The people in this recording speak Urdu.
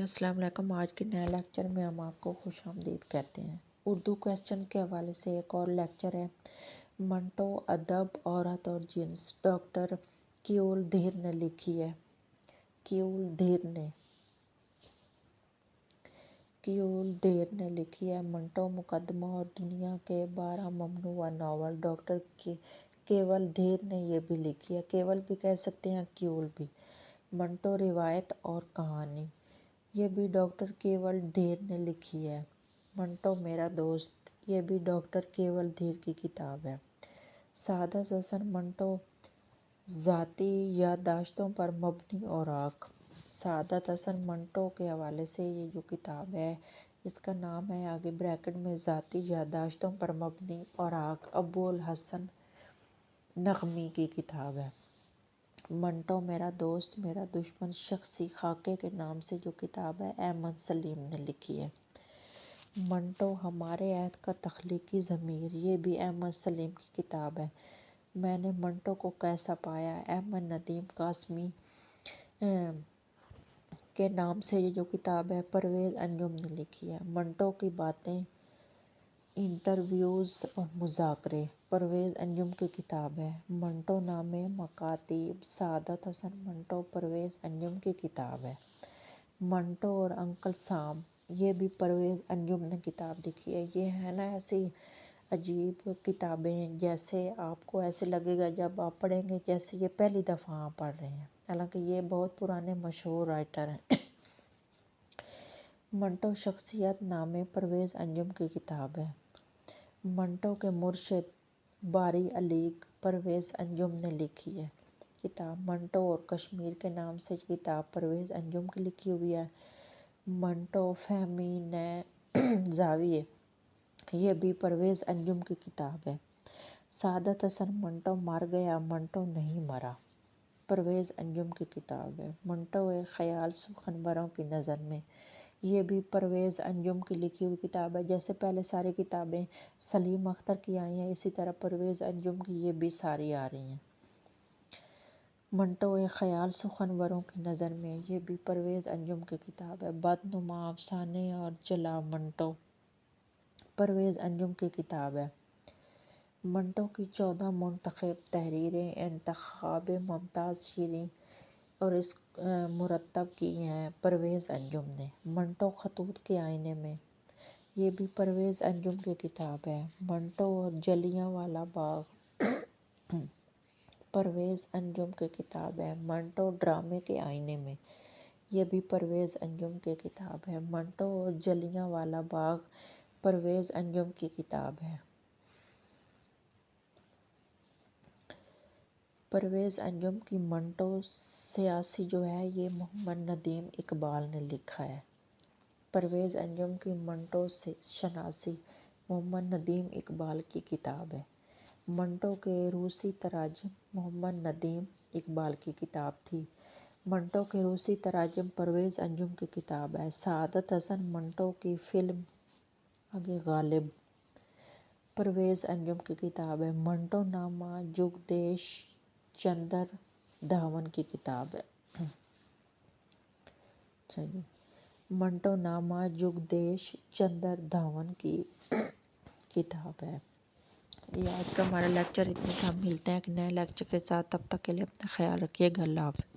السلام علیکم۔ آج کے نئے لیکچر میں ہم آپ کو خوش آمدید کہتے ہیں۔ اردو کویسچن کے حوالے سے ایک اور لیکچر ہے، منٹو ادب عورت اور جنس، ڈاکٹر کیول دھیر نے لکھی ہے۔ کیول دھیر نے لکھی ہے منٹو مقدمہ اور دنیا کے 12 ممنوعہ ناول۔ ڈاکٹر کیول دھیر نے یہ بھی لکھی ہے، کیول بھی کہہ سکتے ہیں، کیول بھی۔ منٹو روایت اور کہانی، یہ بھی ڈاکٹر کیول دھیر نے لکھی ہے۔ منٹو میرا دوست، یہ بھی ڈاکٹر کیول دھیر کی کتاب ہے۔ سعادت حسن منٹو ذاتی یادداشتوں پر مبنی اوراق۔ سعادت حسن منٹو کے حوالے سے یہ جو کتاب ہے اس کا نام ہے آگے بریکٹ میں ذاتی یادداشتوں پر مبنی اوراق، ابو الحسن نغوی کی کتاب ہے۔ منٹو میرا دوست میرا دشمن شخصی خاکے کے نام سے جو کتاب ہے احمد سلیم نے لکھی ہے۔ منٹو ہمارے عہد کا تخلیقی ضمیر، یہ بھی احمد سلیم کی کتاب ہے۔ میں نے منٹو کو کیسا پایا، احمد ندیم قاسمی کے نام سے یہ جو کتاب ہے پرویز انجم نے لکھی ہے۔ منٹو کی باتیں، انٹرویوز اور مذاکرے، پرویز انجم کی کتاب ہے۔ منٹو نامے مکاتیب، سعادت حسن منٹو پرویز انجم کی کتاب ہے۔ منٹو اور انکل سام، یہ بھی پرویز انجم نے کتاب لکھی ہے۔ یہ ہے نا ایسی عجیب کتابیں، جیسے آپ کو ایسے لگے گا جب آپ پڑھیں گے جیسے یہ پہلی دفعہ آپ پڑھ رہے ہیں، حالانکہ یہ بہت پرانے مشہور رائٹر ہیں۔ منٹو شخصیت نامے پرویز انجم کی کتاب ہے۔ منٹو کے مرشد باری علیگ، پرویز انجم نے لکھی ہے کتاب۔ منٹو اور کشمیر کے نام سے کتاب پرویز انجم کی لکھی ہوئی ہے۔ منٹو فہمی نئے زاویے، یہ بھی پرویز انجم کی کتاب ہے۔ سعادت حسن منٹو مر گیا منٹو نہیں مرا، پرویز انجم کی کتاب ہے۔ منٹو ایک خیال سخنوروں کی نظر میں، یہ بھی پرویز انجم کی لکھی ہوئی کتاب ہے۔ جیسے پہلے ساری کتابیں سلیم اختر کی آئی ہیں، اسی طرح پرویز انجم کی یہ بھی ساری آ رہی ہیں۔ منٹو ایک خیال سخنوروں کی نظر میں، یہ بھی پرویز انجم کی کتاب ہے۔ بدنما افسانے اور جلا منٹو، پرویز انجم کی کتاب ہے۔ منٹو کی 14 منتخب تحریریں، انتخاب ممتاز شیریں اور اس مرتب کی ہیں پرویز انجم نے۔ منٹو خطوط کے آئینے میں، یہ بھی پرویز انجم کی کتاب ہے۔ منٹو اور جلیاں والا باغ، پرویز انجم کی کتاب ہے۔ منٹو ڈرامے کے آئینے میں، یہ بھی پرویز انجم کی کتاب ہے۔ منٹو اور جلیاں والا باغ، پرویز انجم کی کتاب ہے۔ پرویز انجم کی منٹو سیاسی جو ہے یہ محمد ندیم اقبال نے لکھا ہے۔ پرویز انجم کی منٹو شناسی محمد ندیم اقبال کی کتاب ہے۔ منٹو کے روسی تراجم محمد ندیم اقبال کی کتاب تھی۔ منٹو کے روسی تراجم پرویز انجم کی کتاب ہے۔ سعادت حسن منٹو کی فلم آگے غالب، پرویز انجم کی کتاب ہے۔ منٹو نامہ جگدیش چندر دھاون کی کتاب ہے۔ منٹو نامہ جگدیش چندر دھاون کی کتاب ہے۔ یہ آج کا ہمارا لیکچر اتنے تھا، ملتے ہیں ایک نئے لیکچر کے ساتھ، تب تک کے لیے اپنا خیال رکھیے گا، اللہ حافظ۔